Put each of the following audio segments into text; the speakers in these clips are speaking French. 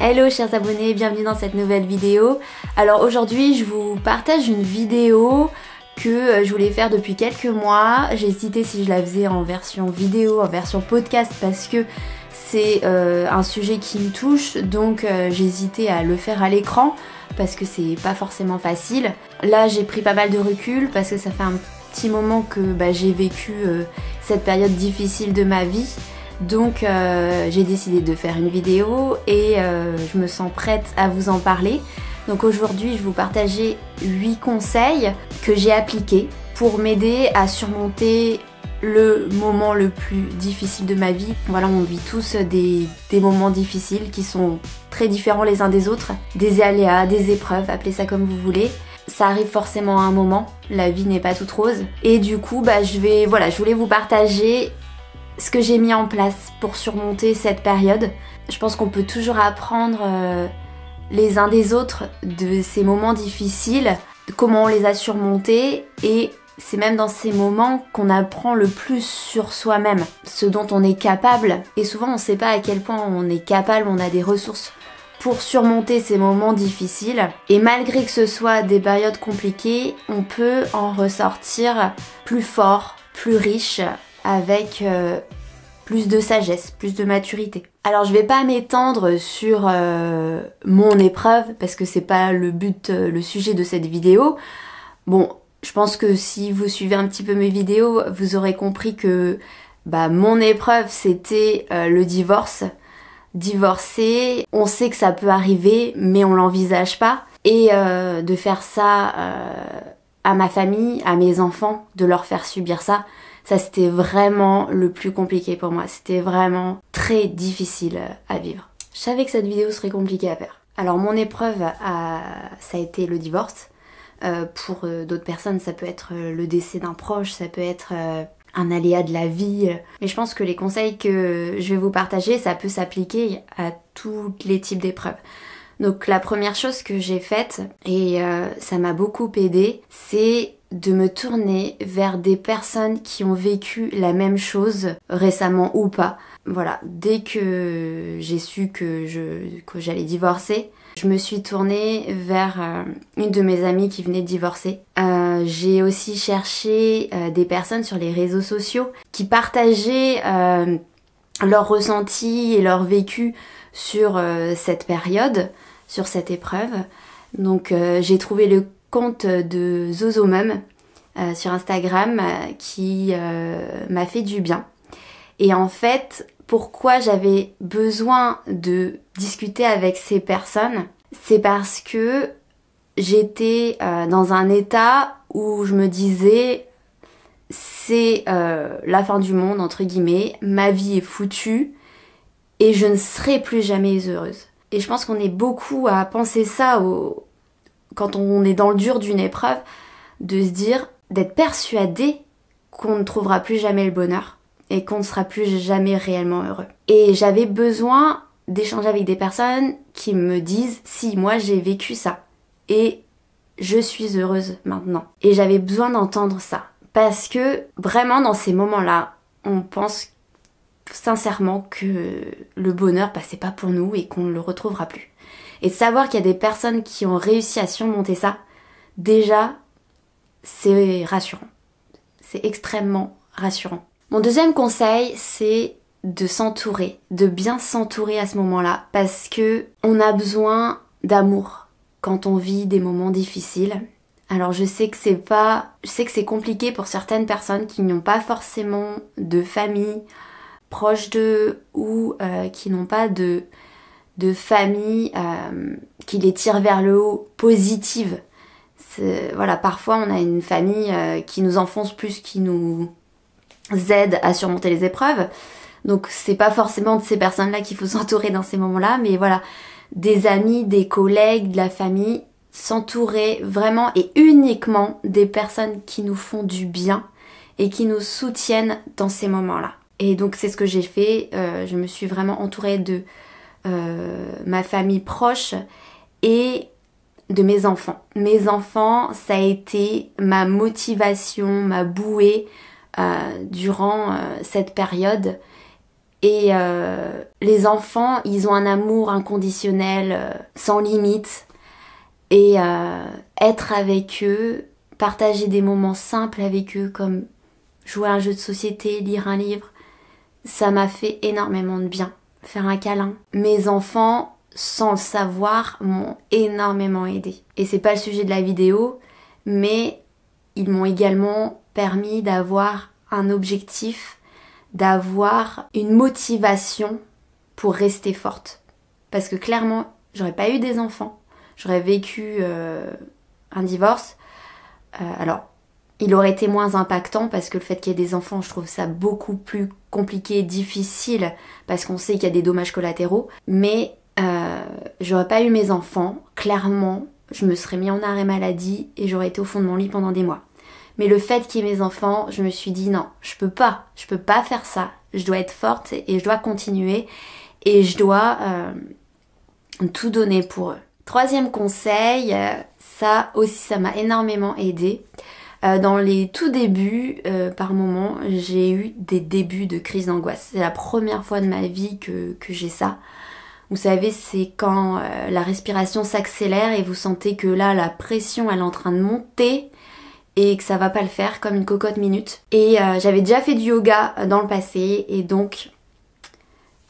Hello chers abonnés, bienvenue dans cette nouvelle vidéo. Alors aujourd'hui je vous partage une vidéo que je voulais faire depuis quelques mois. J'ai hésité si je la faisais en version vidéo, en version podcast parce que c'est un sujet qui me touche, donc j'ai hésité à le faire à l'écran parce que c'est pas forcément facile. Là j'ai pris pas mal de recul parce que ça fait un petit moment que j'ai vécu cette période difficile de ma vie. Donc j'ai décidé de faire une vidéo et je me sens prête à vous en parler. Donc aujourd'hui je vais vous partager 8 conseils que j'ai appliqués pour m'aider à surmonter le moment le plus difficile de ma vie. Voilà, on vit tous des moments difficiles qui sont très différents les uns des autres. Des aléas, des épreuves, appelez ça comme vous voulez. Ça arrive forcément à un moment, la vie n'est pas toute rose. Et du coup je voulais vous partager ce que j'ai mis en place pour surmonter cette période. Je pense qu'on peut toujours apprendre les uns des autres de ces moments difficiles, de comment on les a surmontés, et c'est même dans ces moments qu'on apprend le plus sur soi-même, ce dont on est capable. Et souvent on ne sait pas à quel point on est capable, on a des ressources pour surmonter ces moments difficiles. Et malgré que ce soit des périodes compliquées, on peut en ressortir plus fort, plus riche, avec plus de sagesse, plus de maturité. Alors je vais pas m'étendre sur mon épreuve parce que c'est pas le but, le sujet de cette vidéo. Bon, je pense que si vous suivez un petit peu mes vidéos, vous aurez compris que mon épreuve c'était le divorce. Divorcer, on sait que ça peut arriver mais on l'envisage pas. Et de faire ça à ma famille, à mes enfants, de leur faire subir ça, ça c'était vraiment le plus compliqué pour moi. C'était vraiment très difficile à vivre. Je savais que cette vidéo serait compliquée à faire. Alors mon épreuve, ça a été le divorce. Pour d'autres personnes, ça peut être le décès d'un proche, ça peut être un aléa de la vie. Mais je pense que les conseils que je vais vous partager, ça peut s'appliquer à tous les types d'épreuves. Donc la première chose que j'ai faite, et ça m'a beaucoup aidée, c'est de me tourner vers des personnes qui ont vécu la même chose récemment ou pas. Voilà, dès que j'ai su que j'allais divorcer, je me suis tournée vers une de mes amies qui venait de divorcer. J'ai aussi cherché des personnes sur les réseaux sociaux qui partageaient leurs ressentis et leur vécu sur cette période, sur cette épreuve. Donc j'ai trouvé le compte de Zozomum sur Instagram qui m'a fait du bien. Et en fait, pourquoi j'avais besoin de discuter avec ces personnes, c'est parce que j'étais dans un état où je me disais c'est la fin du monde entre guillemets, ma vie est foutue et je ne serai plus jamais heureuse. Et je pense qu'on est beaucoup à penser ça quand on est dans le dur d'une épreuve, de se dire, d'être persuadé qu'on ne trouvera plus jamais le bonheur et qu'on ne sera plus jamais réellement heureux. Et j'avais besoin d'échanger avec des personnes qui me disent, si, moi j'ai vécu ça et je suis heureuse maintenant. Et j'avais besoin d'entendre ça parce que vraiment dans ces moments-là, on pense sincèrement que le bonheur, c'est pas pour nous et qu'on ne le retrouvera plus. Et de savoir qu'il y a des personnes qui ont réussi à surmonter ça, déjà, c'est rassurant. C'est extrêmement rassurant. Mon deuxième conseil, c'est de s'entourer, de bien s'entourer à ce moment-là, parce que on a besoin d'amour quand on vit des moments difficiles. Alors je sais que c'est compliqué pour certaines personnes qui n'ont pas forcément de famille proche d'eux ou qui n'ont pas de famille qui les tire vers le haut, positive. Voilà, parfois on a une famille qui nous enfonce plus, qui nous aide à surmonter les épreuves. Donc c'est pas forcément de ces personnes-là qu'il faut s'entourer dans ces moments-là, mais voilà, des amis, des collègues, de la famille, s'entourer vraiment et uniquement des personnes qui nous font du bien et qui nous soutiennent dans ces moments-là. Et donc c'est ce que j'ai fait, je me suis vraiment entourée de ma famille proche et de mes enfants. Mes enfants, ça a été ma motivation, ma bouée durant cette période. Et les enfants, ils ont un amour inconditionnel, sans limite. Et être avec eux, partager des moments simples avec eux, comme jouer à un jeu de société, lire un livre, ça m'a fait énormément de bien. Faire un câlin. Mes enfants, sans le savoir, m'ont énormément aidé. Et c'est pas le sujet de la vidéo, mais ils m'ont également permis d'avoir un objectif, d'avoir une motivation pour rester forte. Parce que clairement, j'aurais pas eu des enfants, j'aurais vécu un divorce. Alors, il aurait été moins impactant parce que le fait qu'il y ait des enfants, je trouve ça beaucoup plus compliqué, difficile, parce qu'on sait qu'il y a des dommages collatéraux. Mais j'aurais pas eu mes enfants, clairement, je me serais mis en arrêt maladie et j'aurais été au fond de mon lit pendant des mois. Mais le fait qu'il y ait mes enfants, je me suis dit non, je peux pas faire ça. Je dois être forte et je dois continuer et je dois tout donner pour eux. Troisième conseil, ça aussi ça m'a énormément aidé. Dans les tout débuts, par moments, j'ai eu des débuts de crise d'angoisse. C'est la première fois de ma vie que j'ai ça. Vous savez, c'est quand la respiration s'accélère et vous sentez que là, la pression, elle est en train de monter et que ça va pas le faire, comme une cocotte minute. Et j'avais déjà fait du yoga dans le passé et donc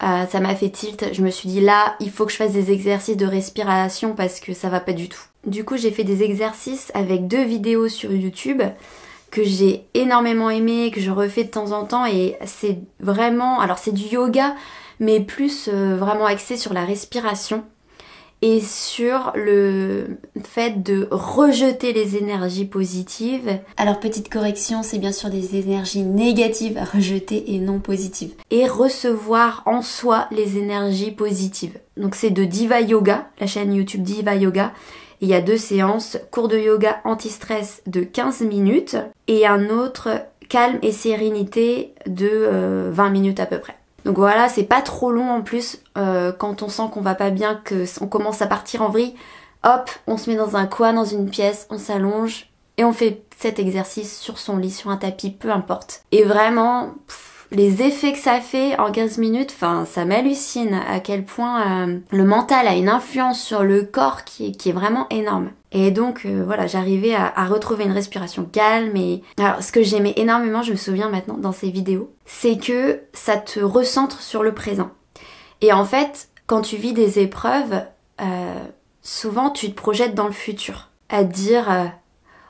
ça m'a fait tilt. Je me suis dit là, il faut que je fasse des exercices de respiration parce que ça va pas du tout. Du coup, j'ai fait des exercices avec 2 vidéos sur YouTube que j'ai énormément aimé, que je refais de temps en temps et c'est vraiment... Alors c'est du yoga, mais plus vraiment axé sur la respiration et sur le fait de rejeter les énergies positives. Alors petite correction, c'est bien sûr des énergies négatives à rejeter et non positives. Et recevoir en soi les énergies positives. Donc c'est de Diva Yoga, la chaîne YouTube Diva Yoga. Et il y a 2 séances, cours de yoga anti-stress de 15 minutes et un autre calme et sérénité de 20 minutes à peu près. Donc voilà, c'est pas trop long en plus quand on sent qu'on va pas bien, qu'on commence à partir en vrille. Hop, on se met dans un coin, dans une pièce, on s'allonge et on fait cet exercice sur son lit, sur un tapis, peu importe. Et vraiment, les effets que ça fait en 15 minutes, enfin ça m'hallucine à quel point le mental a une influence sur le corps qui est vraiment énorme. Et donc voilà, j'arrivais à retrouver une respiration calme et... Alors ce que j'aimais énormément, je me souviens maintenant dans ces vidéos, c'est que ça te recentre sur le présent. Et en fait, quand tu vis des épreuves, souvent tu te projettes dans le futur. À te dire...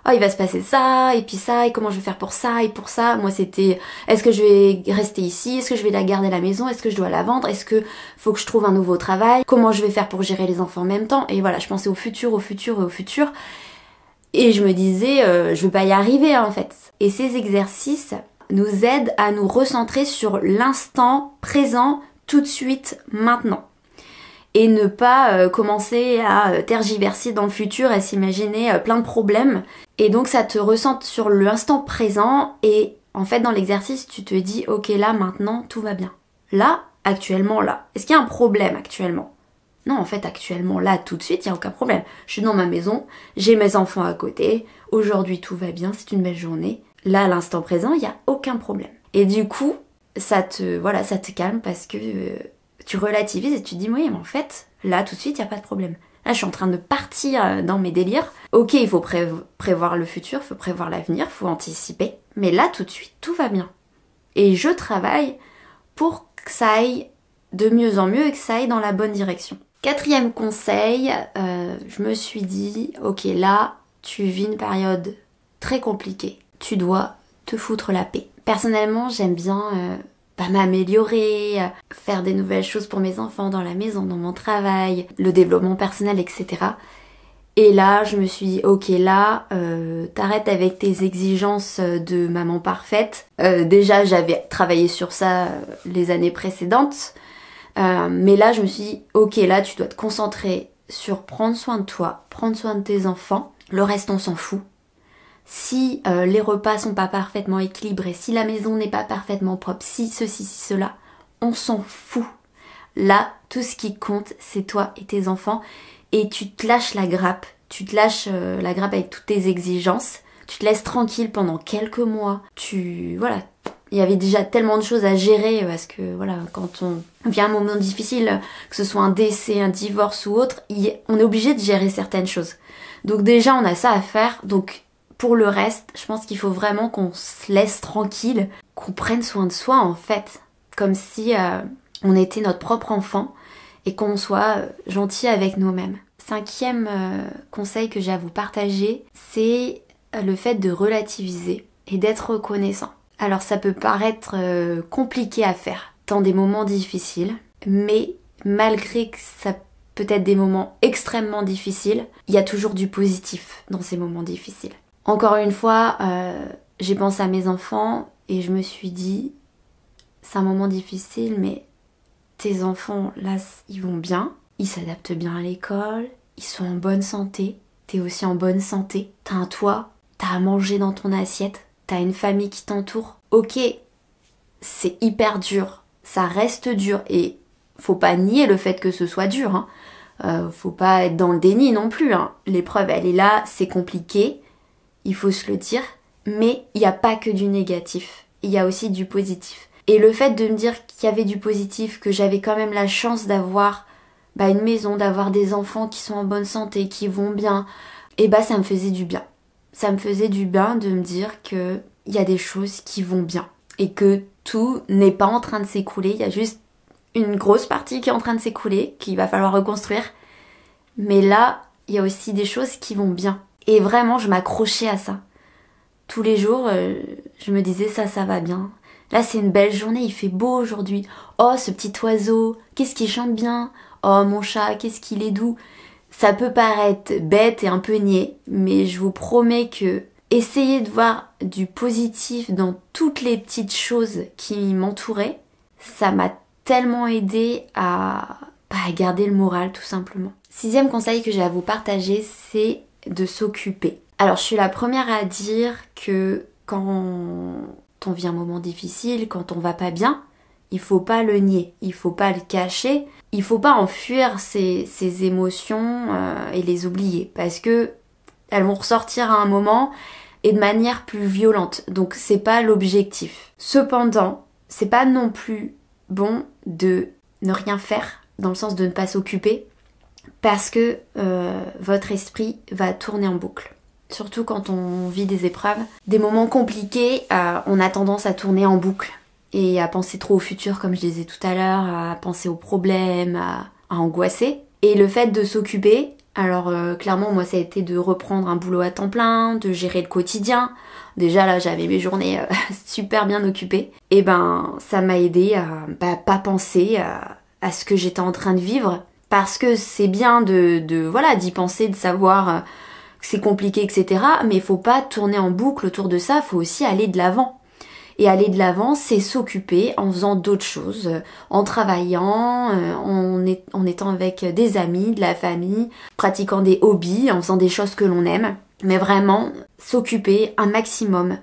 oh il va se passer ça, et puis ça, et comment je vais faire pour ça, et pour ça. Moi c'était, est-ce que je vais rester ici, est-ce que je vais la garder à la maison, est-ce que je dois la vendre, est-ce que faut que je trouve un nouveau travail, comment je vais faire pour gérer les enfants en même temps. Et voilà, je pensais au futur, au futur et au futur. Et je me disais, je vais pas y arriver en fait. Et ces exercices nous aident à nous recentrer sur l'instant présent, tout de suite, maintenant. Et ne pas commencer à tergiverser dans le futur, à s'imaginer plein de problèmes. Et donc ça te recentre sur l'instant présent et en fait dans l'exercice tu te dis ok là maintenant tout va bien. Là, actuellement là. Est-ce qu'il y a un problème actuellement? Non en fait actuellement là tout de suite il n'y a aucun problème. Je suis dans ma maison, j'ai mes enfants à côté, aujourd'hui tout va bien, c'est une belle journée. Là à l'instant présent il n'y a aucun problème. Et du coup ça te calme parce que... tu relativises et tu te dis oui mais en fait là tout de suite il n'y a pas de problème. Là je suis en train de partir dans mes délires. Ok il faut prévoir le futur, il faut prévoir l'avenir, il faut anticiper. Mais là tout de suite tout va bien. Et je travaille pour que ça aille de mieux en mieux et que ça aille dans la bonne direction. 4e conseil, je me suis dit ok là tu vis une période très compliquée. Tu dois te foutre la paix. Personnellement j'aime bien... m'améliorer, faire des nouvelles choses pour mes enfants dans la maison, dans mon travail, le développement personnel, etc. Et là, je me suis dit, ok, là, t'arrêtes avec tes exigences de maman parfaite. Déjà, j'avais travaillé sur ça les années précédentes. Mais là, je me suis dit, ok, là, tu dois te concentrer sur prendre soin de toi, prendre soin de tes enfants. Le reste, on s'en fout. Si les repas sont pas parfaitement équilibrés, si la maison n'est pas parfaitement propre, si ceci, si cela, on s'en fout. Là, tout ce qui compte, c'est toi et tes enfants. Et tu te lâches la grappe. Tu te lâches la grappe avec toutes tes exigences. Tu te laisses tranquille pendant quelques mois. Voilà, Il y avait déjà tellement de choses à gérer parce que voilà, quand on vient un moment difficile, que ce soit un décès, un divorce ou autre, on est obligé de gérer certaines choses. Donc déjà on a ça à faire, donc pour le reste, je pense qu'il faut vraiment qu'on se laisse tranquille, qu'on prenne soin de soi en fait, comme si on était notre propre enfant et qu'on soit gentil avec nous-mêmes. 5e conseil que j'ai à vous partager, c'est le fait de relativiser et d'être reconnaissant. Alors ça peut paraître compliqué à faire dans des moments difficiles, mais malgré que ça peut être des moments extrêmement difficiles, il y a toujours du positif dans ces moments difficiles. Encore une fois, j'ai pensé à mes enfants et je me suis dit, c'est un moment difficile, mais tes enfants, là, ils vont bien, ils s'adaptent bien à l'école, ils sont en bonne santé, t'es aussi en bonne santé, t'as un toit, t'as à manger dans ton assiette, t'as une famille qui t'entoure. Ok, c'est hyper dur, ça reste dur et faut pas nier le fait que ce soit dur, hein. Faut pas être dans le déni non plus, hein. L'épreuve elle est là, c'est compliqué, il faut se le dire, mais il n'y a pas que du négatif, il y a aussi du positif. Et le fait de me dire qu'il y avait du positif, que j'avais quand même la chance d'avoir une maison, d'avoir des enfants qui sont en bonne santé, qui vont bien, et ça me faisait du bien. Ça me faisait du bien de me dire que il y a des choses qui vont bien et que tout n'est pas en train de s'écrouler, il y a juste une grosse partie qui est en train de s'écrouler, qu'il va falloir reconstruire. Mais là, il y a aussi des choses qui vont bien. Et vraiment, je m'accrochais à ça. Tous les jours, je me disais ça va bien. Là, c'est une belle journée, il fait beau aujourd'hui. Oh, ce petit oiseau, qu'est-ce qu'il chante bien. Oh, mon chat, qu'est-ce qu'il est doux. Ça peut paraître bête et un peu niais, mais je vous promets que essayer de voir du positif dans toutes les petites choses qui m'entouraient, ça m'a tellement aidé à garder le moral tout simplement. 6e conseil que j'ai à vous partager, c'est de s'occuper. Alors je suis la première à dire que quand on vit un moment difficile, quand on va pas bien, il faut pas le nier, il faut pas le cacher, il faut pas enfuir ces émotions et les oublier parce que elles vont ressortir à un moment et de manière plus violente. Donc c'est pas l'objectif. Cependant, c'est pas non plus bon de ne rien faire, dans le sens de ne pas s'occuper, parce que votre esprit va tourner en boucle. Surtout quand on vit des épreuves, des moments compliqués, on a tendance à tourner en boucle et à penser trop au futur, comme je disais tout à l'heure, à penser aux problèmes, à angoisser. Et le fait de s'occuper, alors clairement moi ça a été de reprendre un boulot à temps plein, de gérer le quotidien. Déjà là j'avais mes journées super bien occupées. Et ça m'a aidé à pas penser à ce que j'étais en train de vivre. Parce que c'est bien d'y penser, de savoir que c'est compliqué, etc. Mais il faut pas tourner en boucle autour de ça, il faut aussi aller de l'avant. Et aller de l'avant, c'est s'occuper en faisant d'autres choses, en travaillant, en étant avec des amis, de la famille, pratiquant des hobbies, en faisant des choses que l'on aime. Mais vraiment, s'occuper un maximum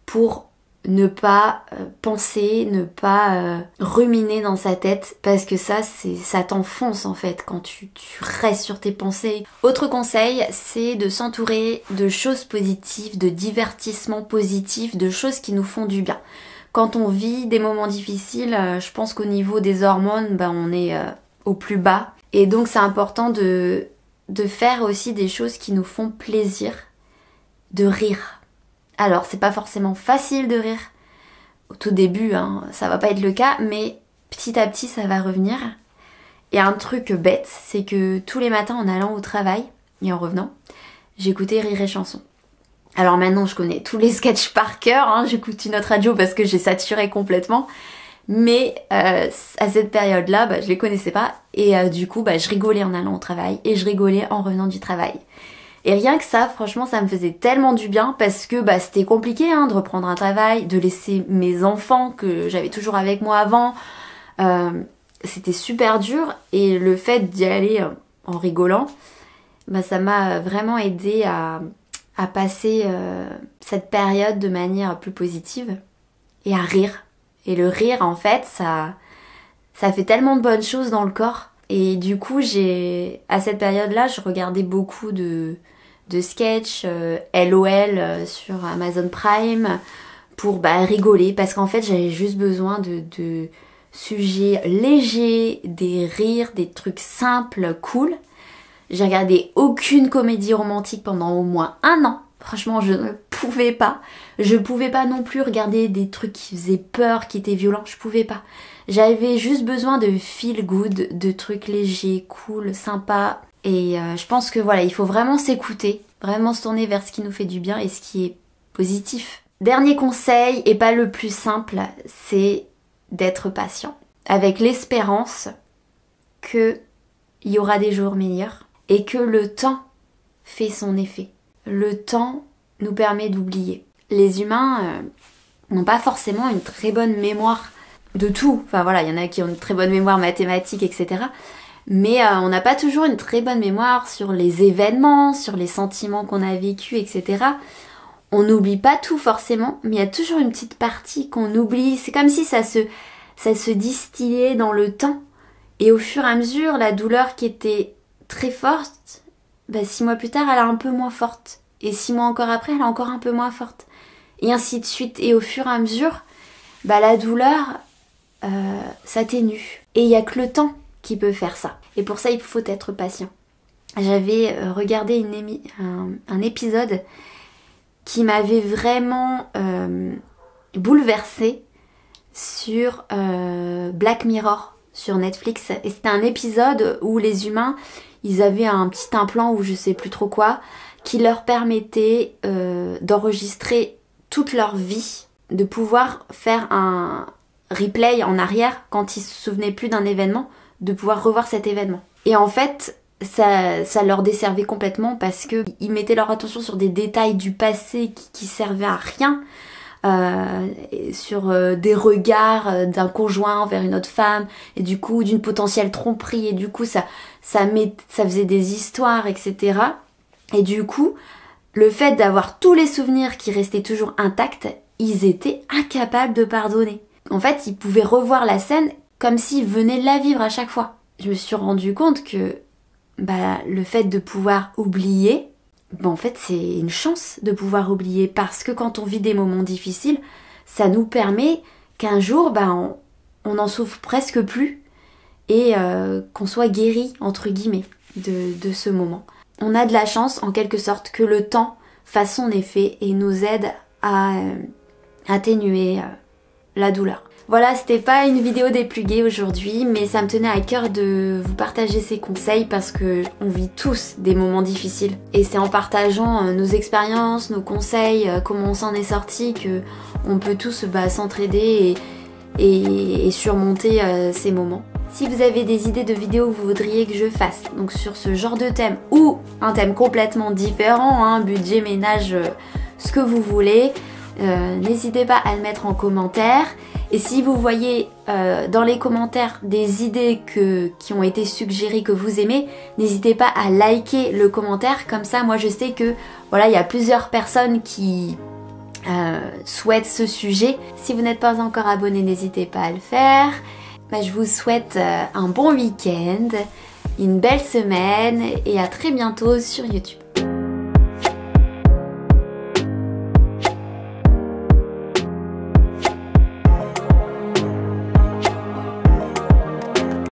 pour ne pas penser, ne pas ruminer dans sa tête, parce que ça t'enfonce en fait quand tu restes sur tes pensées. Autre conseil, c'est de s'entourer de choses positives, de divertissements positifs, de choses qui nous font du bien. Quand on vit des moments difficiles, je pense qu'au niveau des hormones, on est au plus bas. Et donc c'est important de faire aussi des choses qui nous font plaisir, de rire. Alors, c'est pas forcément facile de rire. Au tout début, ça va pas être le cas, mais petit à petit, ça va revenir. Et un truc bête, c'est que tous les matins, en allant au travail et en revenant, j'écoutais Rire et Chanson. Alors maintenant, je connais tous les sketchs par cœur, j'écoute une autre radio parce que j'ai saturé complètement. Mais à cette période-là, je les connaissais pas. Et du coup, je rigolais en allant au travail et je rigolais en revenant du travail. Et rien que ça, franchement, ça me faisait tellement du bien parce que c'était compliqué de reprendre un travail, de laisser mes enfants que j'avais toujours avec moi avant. C'était super dur et le fait d'y aller en rigolant, ça m'a vraiment aidé à passer cette période de manière plus positive et à rire. Et le rire, en fait, ça fait tellement de bonnes choses dans le corps. Et du coup, à cette période-là, je regardais beaucoup de sketchs, LOL sur Amazon Prime, pour rigoler, parce qu'en fait j'avais juste besoin de sujets légers, des rires, des trucs simples, cool. J'ai regardé aucune comédie romantique pendant au moins 1 an. Franchement, je ne pouvais pas. Je pouvais pas non plus regarder des trucs qui faisaient peur, qui étaient violents. Je pouvais pas. J'avais juste besoin de feel good, de trucs légers, cool, sympas. Et je pense que voilà, il faut vraiment s'écouter, vraiment se tourner vers ce qui nous fait du bien et ce qui est positif. Dernier conseil, et pas le plus simple, c'est d'être patient. Avec l'espérance qu'il y aura des jours meilleurs et que le temps fait son effet. Le temps nous permet d'oublier. Les humains n'ont pas forcément une très bonne mémoire de tout. Enfin voilà, il y en a qui ont une très bonne mémoire mathématique, etc. Mais on n'a pas toujours une très bonne mémoire sur les événements, sur les sentiments qu'on a vécus, etc. On n'oublie pas tout forcément, mais il y a toujours une petite partie qu'on oublie. C'est comme si ça se distillait dans le temps. Et au fur et à mesure, la douleur qui était très forte, 6 mois plus tard, elle est un peu moins forte. Et 6 mois encore après, elle est encore un peu moins forte. Et ainsi de suite. Et au fur et à mesure, la douleur s'atténue. Et il n'y a que le temps qui peut faire ça. Et pour ça, il faut être patient. J'avais regardé un épisode qui m'avait vraiment bouleversée sur Black Mirror sur Netflix. Et c'était un épisode où les humains, ils avaient un petit implant ou je sais plus trop quoi, qui leur permettait d'enregistrer toute leur vie, de pouvoir faire un replay en arrière quand ils se souvenaient plus d'un événement, de pouvoir revoir cet événement. Et en fait, ça leur desservait complètement parce qu'ils mettaient leur attention sur des détails du passé qui servaient à rien, sur des regards d'un conjoint envers une autre femme, et du coup d'une potentielle tromperie, et du coup ça faisait des histoires, etc. Et du coup, le fait d'avoir tous les souvenirs qui restaient toujours intacts, ils étaient incapables de pardonner. En fait, ils pouvaient revoir la scène comme s'ils venaient de la vivre à chaque fois. Je me suis rendu compte que le fait de pouvoir oublier, en fait c'est une chance de pouvoir oublier, parce que quand on vit des moments difficiles, ça nous permet qu'un jour on n'en souffre presque plus et qu'on soit guéri entre guillemets de ce moment. On a de la chance en quelque sorte que le temps fasse son effet et nous aide à atténuer la douleur. Voilà, c'était pas une vidéo des plus gaies aujourd'hui, mais ça me tenait à cœur de vous partager ces conseils parce que on vit tous des moments difficiles. Et c'est en partageant nos expériences, nos conseils, comment on s'en est sorti, que on peut tous s'entraider et surmonter ces moments. Si vous avez des idées de vidéos que vous voudriez que je fasse, donc sur ce genre de thème ou un thème complètement différent, budget, ménage, ce que vous voulez, n'hésitez pas à le mettre en commentaire. Et si vous voyez dans les commentaires des idées qui ont été suggérées que vous aimez, n'hésitez pas à liker le commentaire, comme ça moi je sais que voilà, il y a plusieurs personnes qui souhaitent ce sujet. Si vous n'êtes pas encore abonné, n'hésitez pas à le faire. Je vous souhaite un bon week-end, une belle semaine et à très bientôt sur YouTube.